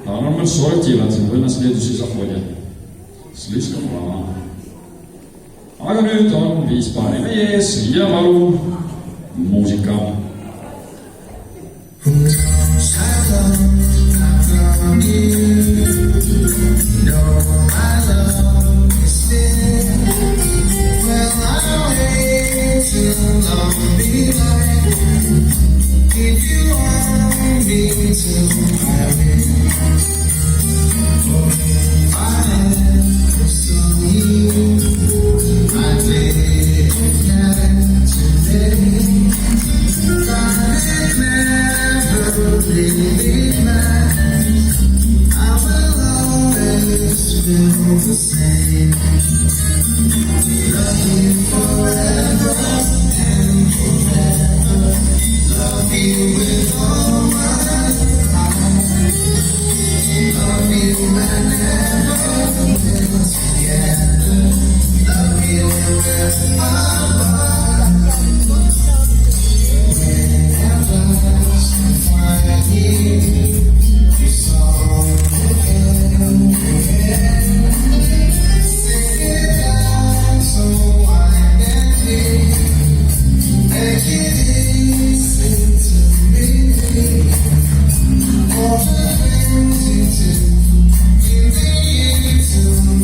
Номер 49, вы на следующий заходе. Слишком рано. Aga nüüd on 5 paari meie ees ja palun muusika. The same. Love you forever and forever. Love you with all my heart. Love you and never live together. Love you with my heart. Whenever I find you, you saw again and again. To